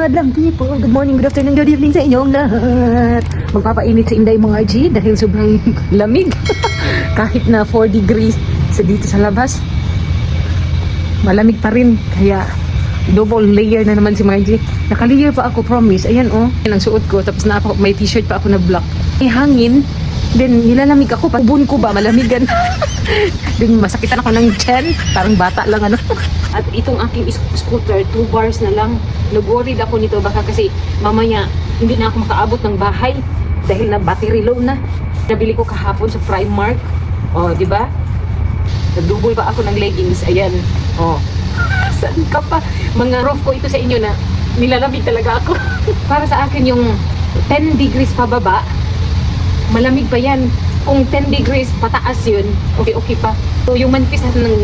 madlang people. Good morning, good afternoon, good evening sa inyong lahat. Magpapainit sa Inday mga G dahil sobrang lamig. Kahit na 4 degrees sa dito sa labas, malamig pa rin. Kaya double layer na naman si Margie. Naka-layer pa ako, promise. Ayan oh, yan ang suot ko. Tapos may t-shirt pa ako na black. May hangin. Then nilalamig ako. Pagbuon ko ba, malamigan. Then masakitan ako ng tiyan. Parang bata lang ano. At itong aking scooter, 2 bars na lang. Nag-worried ako nito baka kasi mamaya hindi na ako makaabot ng bahay dahil na battery low na. Nabili ko kahapon sa Primark. Oh, di ba? Nag-double pa ako ng leggings. Ayan. Oh. Saan ka pa? Mga roof ko ito sa inyo na nilalamig talaga ako. Para sa akin yung 10 degrees pababa, malamig pa yan. Kung 10 degrees pataas yun, okay pa. So yung manipis ng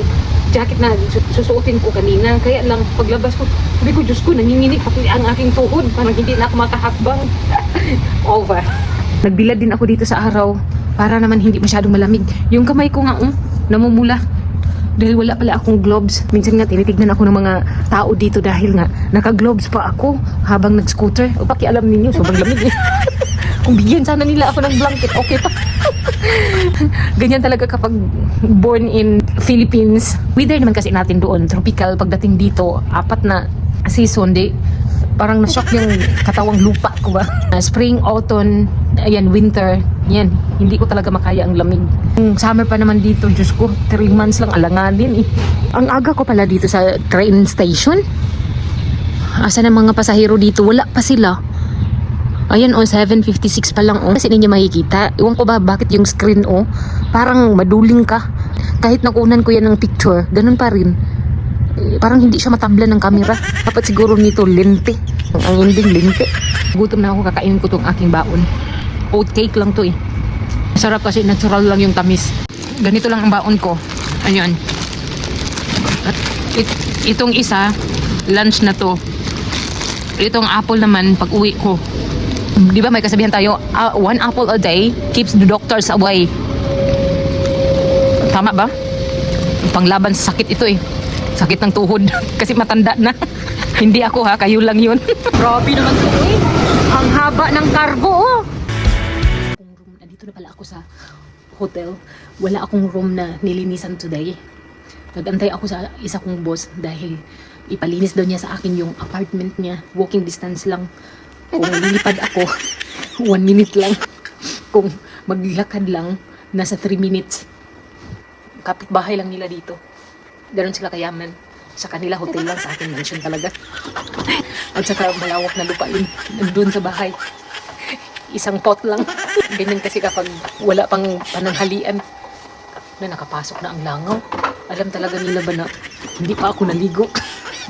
jacket na susuotin ko kanina, kaya lang paglabas ko, sabi ko, Diyos ko, nanginginig pati ang aking tuhod, parang hindi na ako makahakbang. Over. Nagbilad din ako dito sa araw para naman hindi masyadong malamig. Yung kamay ko nga, namumula. Dahil wala pala akong gloves. Minsan nga tinitignan ako ng mga tao dito dahil nga naka-gloves pa ako habang nag-scooter. O pakialam ninyo, sobrang lamig. Kung bigyan sana nila ako ng blanket, okay pa. Ganyan talaga kapag born in Philippines. Weather naman kasi natin doon, tropical. Pagdating dito, 4 na season, parang na-shock yung katawang lupa ko ba. Spring, autumn, ayan, winter, yan. Hindi ko talaga makaya ang lamig. Summer pa naman dito, Diyos ko, 3 months lang alanganin eh. Ang aga ko pala dito sa train station. Asa na mga pasahero dito? Wala pa sila. Ayan 7:56 pa lang Kasi ninyo makikita. Iwan ko ba bakit yung screen parang maduling ka. Kahit nakunan ko yan ng picture, ganun pa rin. Parang hindi siya matabla ng camera. Dapat siguro nito lente. Ang ending lente. Gutom na ako, kakainin ko tong aking baon. Oat cake lang to eh. Sarap kasi natural lang yung tamis. Ganito lang ang baon ko. Ayan. At itong isa, lunch na to. Itong apple naman, pag uwi ko. Di ba may kasabihan tayo, 1 apple a day keeps the doctors away. Tama ba? Panglaban sa sakit ito eh. Sakit ng tuhod. Kasi matanda na. Hindi ako ha, kayo lang yun. Grabe naman ito eh. Ang haba ng cargo Nandito na pala ako sa hotel. Wala akong room na nilinisan today. Nagantay ako sa isa kong boss dahil ipalinis daw niya sa akin yung apartment niya. Walking distance lang. Kung lilipad ako, 1 minute lang. Kung maglakad lang, nasa 3 minutes. Kapitbahay lang nila dito. Ganon sila kayaman. Sa kanila hotel lang, sa akin mansion talaga. At saka malawak na lupain. Nandun sa bahay. Isang pot lang. Ganyan kasi kapag wala pang pananghalian na nakapasok na ang langaw. Alam talaga nila ba na hindi pa ako naligo.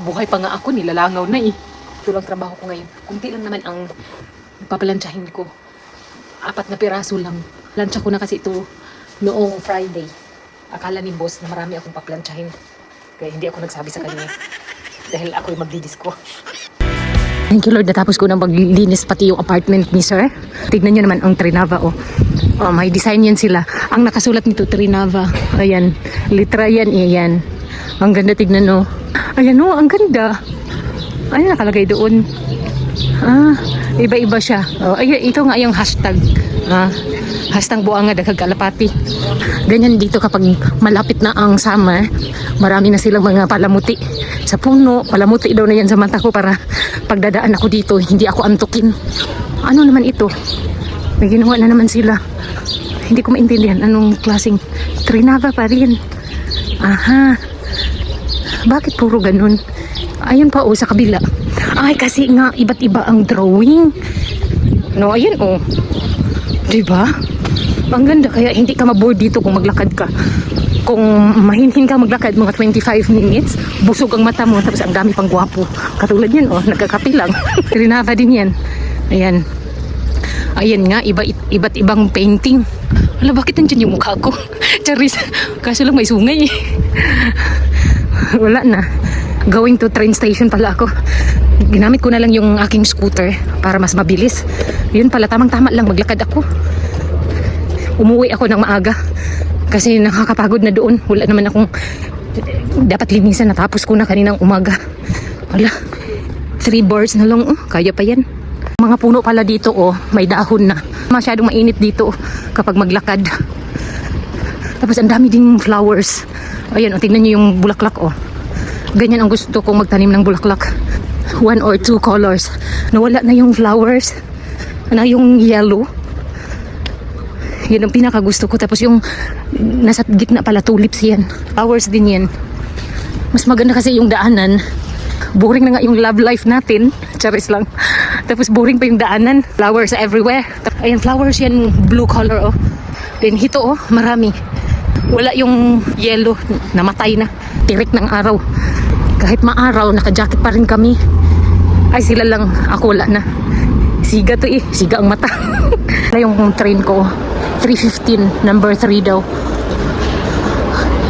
Buhay pa nga ako, nilalangaw na eh. Ito lang trabaho ko ngayon. Kunti lang naman ang papalansyahin ko. 4 na piraso lang. Lansya ko na kasi ito noong Friday. Akala ni boss na marami akong paplansyahin. Kaya hindi ako nagsabi sa kanya. Dahil ako'y magdidisko. Thank you Lord, natapos ko na maglinis pati yung apartment ni sir. Tignan nyo naman ang Trinava may design yan sila. Ang nakasulat nito Trinava. Ayan, litra yan, ayan. Ang ganda tignan Ayan ang ganda. Ano nakalagay doon? Iba-iba siya. Ito nga yung hashtag. Hashtag buanga daghag kalapati. Ganyan dito kapag malapit na ang summer, marami na silang mga palamuti sa puno. Palamuti daw na yan sa mata ko para pagdadaan ako dito, hindi ako antukin. Ano naman ito? May ginawa na naman sila. Hindi ko maintindihan anong klaseng Trinava pa rin. Aha. Bakit puro ganun? Ayun pa sa kabila. Ay kasi nga iba't iba ang drawing. Ayun diba? Ang ganda kaya hindi ka maboard dito kung maglakad ka. Kung mahinhin ka maglakad mga 25 minutes, busog ang mata mo tapos ang dami pang gwapo. Katulad yan nagkakapi lang. Trinava din yan. Ayan. Ayan nga, iba't ibang painting. Wala, bakit nandiyan yung mukha ko? Charis, kaso lang may sungay eh. Wala na. Going to train station pala ako. Ginamit ko na lang yung aking scooter para mas mabilis. Yun pala, tamang-tama lang maglakad ako. Umuwi ako ng maaga kasi nakakapagod na doon. Wala naman akong dapat linisan. Natapos ko na kaninang umaga. Wala, 3 bars na lang. Kaya pa yan. Mga puno pala dito, may dahon na. Masyadong mainit dito kapag maglakad. Tapos ang dami ding flowers. Ayan, tingnan nyo yung bulaklak, Ganyan ang gusto kong magtanim ng bulaklak. 1 or 2 colors. Nawala na yung flowers. Na yung yellow. Yan ang pinaka gusto ko. Tapos yung nasa gitna pala, tulips yan. Flowers din yan. Mas maganda kasi yung daanan. Boring na nga yung love life natin. Charis lang. Tapos boring pa yung daanan. Flowers everywhere. Ayan, flowers yan. Blue color, Then hito, marami. Wala yung yellow. Namatay na. Tirik ng araw. Kahit maaraw, naka-jacket pa rin kami. Ay, sila lang. Ako wala na. Siga to Siga ang mata. Yung train ko. 3:15. Number 3 daw.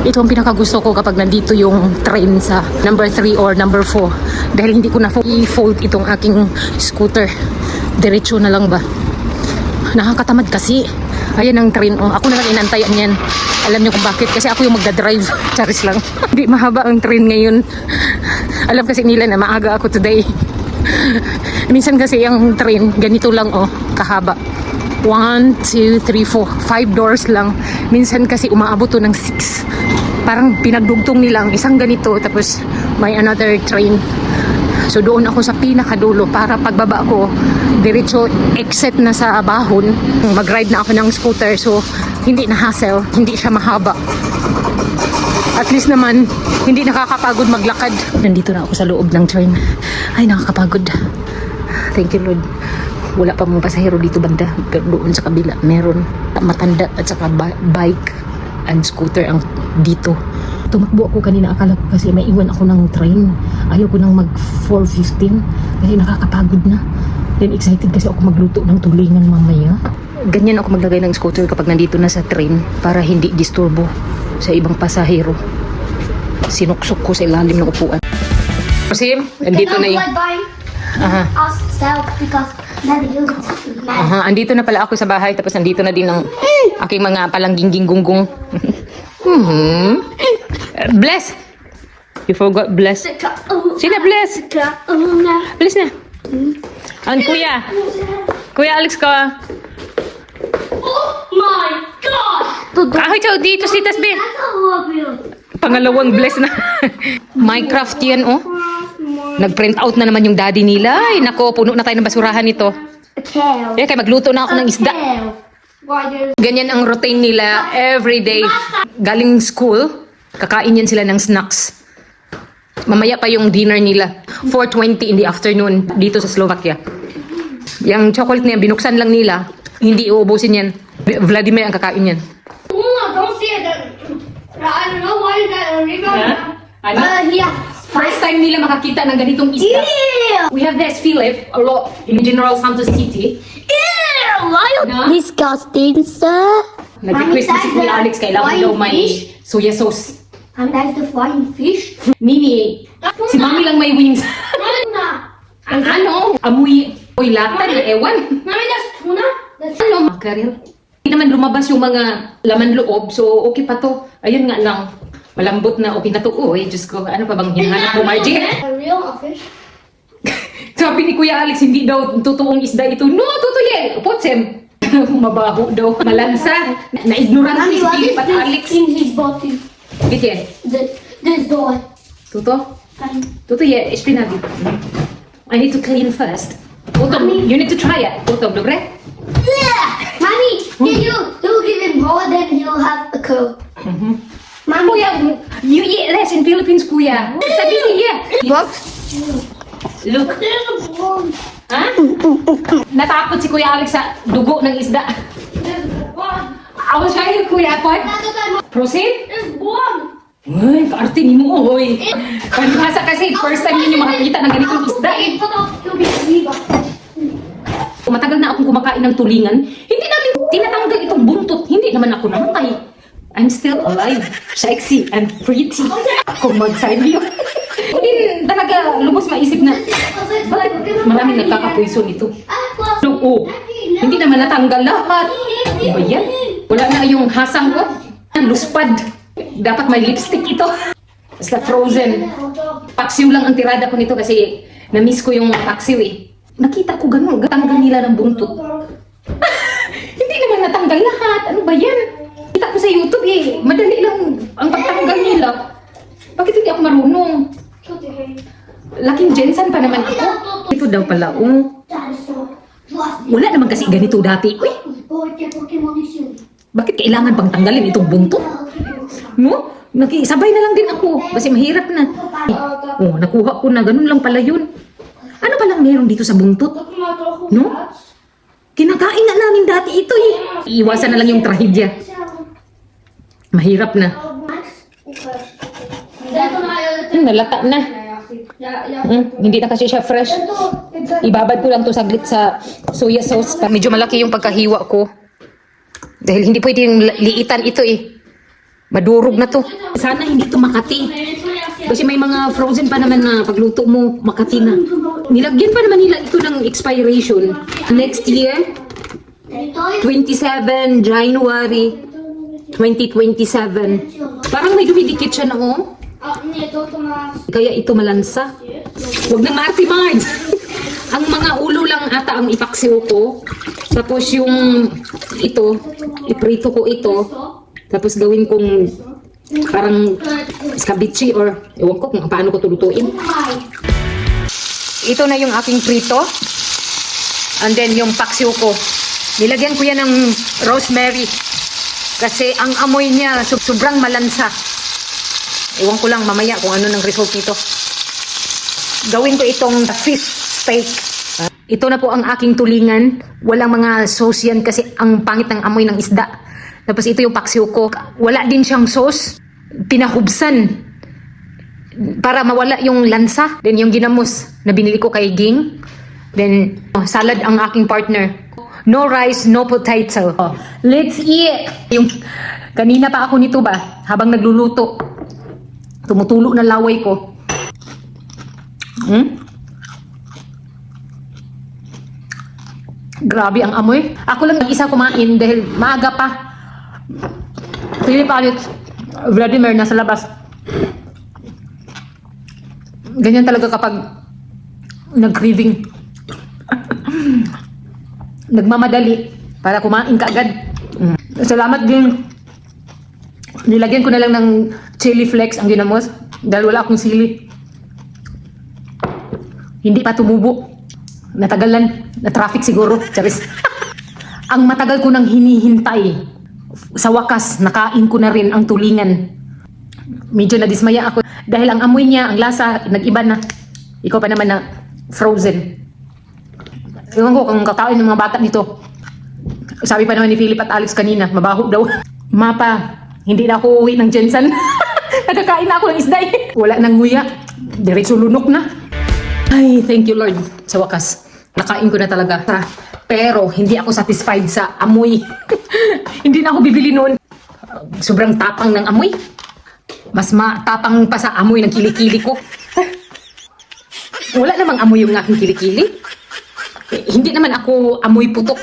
Ito ang pinakagusto ko kapag nandito yung train sa number 3 or number 4. Dahil hindi ko na i-fold itong aking scooter. Diretso na lang ba? Nakakatamad kasi. Ayan ang train. Ako na lang inantayan yan. Alam niyo kung bakit? Kasi ako yung magdadrive. Charis lang. Hindi mahaba ang train ngayon. Alam kasi nila na maaga ako today. Minsan kasi yung train, ganito lang kahaba. 1, 2, 3, 4, 5 doors lang. Minsan kasi umaabot to ng 6. Parang pinagdugtong nila ang isang ganito, tapos may another train. So doon ako sa pinakadulo para pagbaba ko, diretso exit na sa Bahon. Mag-ride na ako ng scooter, so hindi na hassle, hindi siya mahaba. At least naman, hindi nakakapagod maglakad. Nandito na ako sa loob ng train. Ay, nakakapagod. Thank you, Lord. Wala pa mong pasahero dito banda. Pero doon sa kabila, meron matanda at saka bike and scooter ang dito. Tumakbo ako kanina, akala ko kasi may iwan ako ng train. Ayaw ko nang mag 4:15 kasi nakakapagod na. Then excited kasi ako magluto ng tulingan mamaya. Ganyan ako maglagay ng scooter kapag nandito na sa train para hindi disturbo sa ibang pasahero. Sinuksok ko sa ilalim ng upuan. Kasi nandito na yung... andito na pala ako sa bahay, tapos nandito na din ang aking mga palangging gunggong. Bless! You forgot bless. Sila bless! Bless na. Ang kuya. Kuya Alex ka. Oh my God! Ahoy chow dito si Tasbi. Pangalawang bless na. Minecraft yan Nag-print out na naman yung daddy nila. Ay nako, puno na tayo ng basurahan nito. Kaya magluto na ako ng isda. Ganyan ang routine nila every day. Galing school, kakain yan sila ng snacks. Mamaya pa yung dinner nila. 4:20 in the afternoon dito sa Slovakia. Yung chocolate na yan, binuksan lang nila. Hindi uubusin yan. Vladimir ang kakain yan. Don't see it. I don't know why that rebound. Yeah. First time nila makakita ng ganitong isda. Ew! We have this Philip a lot in General Santos City. Ew! Why No? disgusting, sir? Nag-request na si Kuya Alex, kailangan daw may soya sauce. And that's the flying fish. Mimi, si Mami lang may wings. Ano? Amoy lata na ewan. Mommy, that's tuna. That's Ano, makaril? Hindi naman lumabas yung mga laman loob, so okay pa to. Ayun nga lang, malambot na okay na to. Uy, Diyos ko, ano pa bang hinahanap mo, Margie? a real fish. Sabi ni Kuya Alex, hindi daw totoong isda ito. No, totoo yan. Potsem. Mabaho daw. Malansa. Na-ignorant ni si Philip at Alex. in his body? Bityan. This boy. Tuto? Tuto yan. Espinabi. I need to clean first. Tuto, you need to try it. Tuto, dobre? Yeah! Mommy, can you give him more than he'll have a curl? Mommy. Kuya, you eat less in Philippines, Kuya. Sabi niya. What? Look. There's a bone. Ha? Natakot si Kuya Alex sa dugo ng isda. There's a bone. I will show you, Kuya. What? That's what I'm... Proceed. There's bone. Uy, kaarte ni mo, oy. Palibhasa kasi, first time ninyo makakita ng ganitong isda eh. Matagal na akong kumakain ng tulingan, hindi namin tinatanggal itong buntot. Hindi naman ako namatay. I'm still alive, sexy, and pretty. Kung mag-side Hindi talaga lubos maisip na, bakit maraming nagkakapuiso nito? Oo, hindi naman natanggal lahat. Ano ba yan? Wala na yung hasang ko. Luspad. Dapat may lipstick ito. Basta frozen. Paksiw lang ang tirada ko nito kasi Na-miss ko yung mga paksiw eh. Nakita ko ganun, tanggal nila ng buntot. Hindi naman natanggal lahat. Ano ba yan? Kita ko sa YouTube eh. Madali lang ang pagtanggal nila. Bakit hindi ako marunong? Laking Jensen pa naman ako. Ito daw pala, wala naman kasi ganito dati. Uy, bakit kailangan pang tanggalin itong buntot? No? Sabay na lang din ako. Kasi mahirap na. Nakuha ko na. Ganun lang pala yun. Ano palang meron dito sa buntot? No? Kinakain na namin dati ito eh. Iwasan na lang yung trahedya. Mahirap na. Nalata na. Hindi na kasi siya fresh. Ibabad ko lang to saglit sa soya sauce. Medyo malaki yung pagkahiwa ko. Dahil hindi pwede yung liitan ito eh. Madurog na to. Sana hindi to makati. Kasi may mga frozen pa naman na pagluto mo, makati na. Nilagyan pa naman nila ito ng expiration. Next year, 27 January 2027. Parang may dumidikit siya na oh. Kaya ito malansa. Huwag na ma-artimard. Ang mga ulo lang ata ang ipaksiw ko. Tapos yung ito, iprito ko ito. Tapos gawin kong parang scabeche or ewan ko kung paano ko tulutuin. Ito na yung aking prito. And then yung paksiw ko. Nilagyan ko yan ng rosemary. Kasi ang amoy niya sobrang malansa. Ewan ko lang mamaya kung ano ng result nito. Gawin ko itong fish steak. Ito na po ang aking tulingan. Walang mga sauce yan kasi ang pangit ng amoy ng isda. Tapos ito yung paksiw ko. Wala din siyang sauce. Pinahubsan. Para mawala yung lansa. Then yung ginamos na binili ko kay Ging. Then salad ang aking partner. No rice, no potato. Let's eat! Yung kanina pa ako nito ba? Habang nagluluto. Tumutulo na laway ko. Grabe ang amoy. Ako lang isa kumain dahil maaga pa. Philip Alex, Vladimir nasa labas. Ganyan talaga kapag nag-craving. Nagmamadali para kumain ka agad. Salamat din. Nilagyan ko na lang ng chili flakes ang ginamos dahil wala akong sili. Hindi pa tumubo. Natagalan. Na-traffic siguro. Charis. Ang matagal ko nang hinihintay. Sa wakas, nakain ko na rin ang tulingan. Medyo nadismaya ako. Dahil ang amoy niya, ang lasa, nag-iba na. Ikaw pa naman na frozen. Ewan ko kung kakain ng mga bata nito. Sabi pa naman ni Philip at Alex kanina, mabaho daw. Mapa, hindi na ako uuwi ng Jensen. Nagkakain na ako ng isda eh. Wala nang nguya. Diretso lunok na. Ay, thank you Lord. Sa wakas, nakain ko na talaga. Pero, hindi ako satisfied sa amoy. Hindi na ako bibili noon. Sobrang tapang ng amoy. Mas matapang pa sa amoy ng kilikili ko. Wala namang amoy yung aking kilikili. Hindi naman ako amoy putok.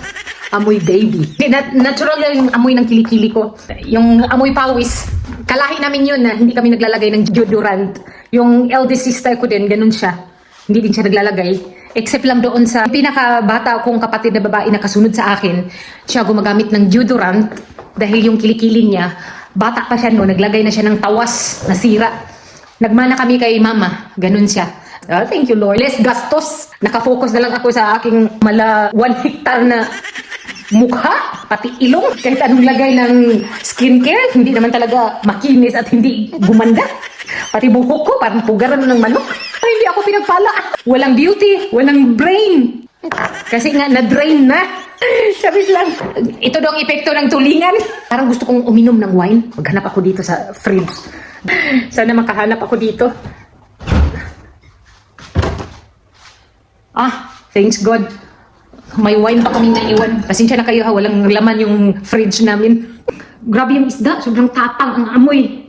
Amoy baby. Natural yung amoy ng kilikili ko. Yung amoy pawis. Kalahi namin yun na hindi kami naglalagay ng deodorant. Yung eldest sister ko din, ganun siya. Hindi din siya naglalagay. Except lang doon sa pinakabata kong kapatid na babae na kasunod sa akin. Siya gumagamit ng deodorant dahil yung kilikili niya, bata pa siya no, naglagay na siya ng tawas na sira. Nagmana kami kay mama. Ganun siya. Oh, thank you Lord. Less gastos. Nakafocus na lang ako sa aking 1 hectare na mukha, pati ilong. Kahit anong lagay ng skincare, hindi naman talaga makinis at hindi gumanda. Pati buhok ko, parang pugaran ng manok. Ay, hindi ako pinagpala. Walang beauty, walang brain. Kasi nga, na-drain na. Sabis lang. Ito daw ang epekto ng tulingan. Parang gusto kong uminom ng wine. Maghanap ako dito sa fridge. Sana makahanap ako dito. Thanks God. May wine pa kaming naiwan. Pasensya na kayo ha, walang laman yung fridge namin. Grabe yung isda, sobrang tapang ang amoy.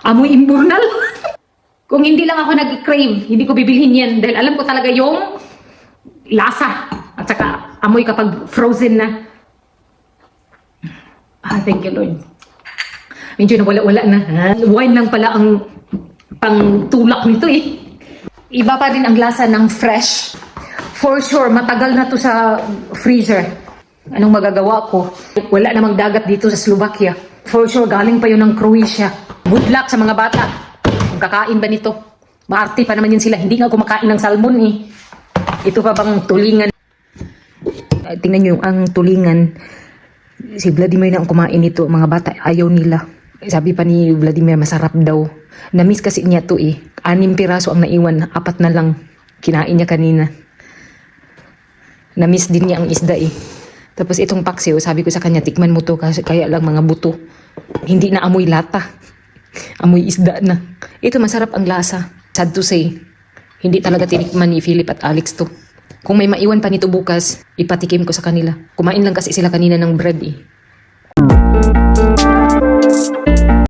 Amoy imburnal. Kung hindi lang ako nag-crave, hindi ko bibilhin yan. Dahil alam ko talaga yung lasa. At saka amoy kapag frozen na. Thank you Lord. Medyo nawala-wala na. Wine lang pala ang pangtulak nito eh. Iba pa rin ang lasa ng fresh. For sure, matagal na to sa freezer. Anong magagawa ko? Wala namang dagat dito sa Slovakia. For sure, galing pa yun ng Croatia. Good luck sa mga bata. Kung kakain ba nito? Maarte pa naman yun sila. Hindi nga kumakain ng salmon eh. Ito pa bang tulingan? Tingnan nyo ang tulingan. Si Vladimir na ang kumain nito. Mga bata, ayaw nila. Sabi pa ni Vladimir, masarap daw. Namiss kasi niya to eh. 6 piraso ang naiwan. 4 na lang. Kinain niya kanina. Namiss din niya ang isda eh. Tapos itong paksiw, sabi ko sa kanya, tikman mo to kasi kaya lang mga buto. Hindi na amoy lata. Amoy isda na. Ito masarap ang lasa. Sad to say. Hindi talaga tinikman ni Philip at Alex to. Kung may maiwan pa nito bukas, ipatikim ko sa kanila. Kumain lang kasi sila kanina ng bread eh.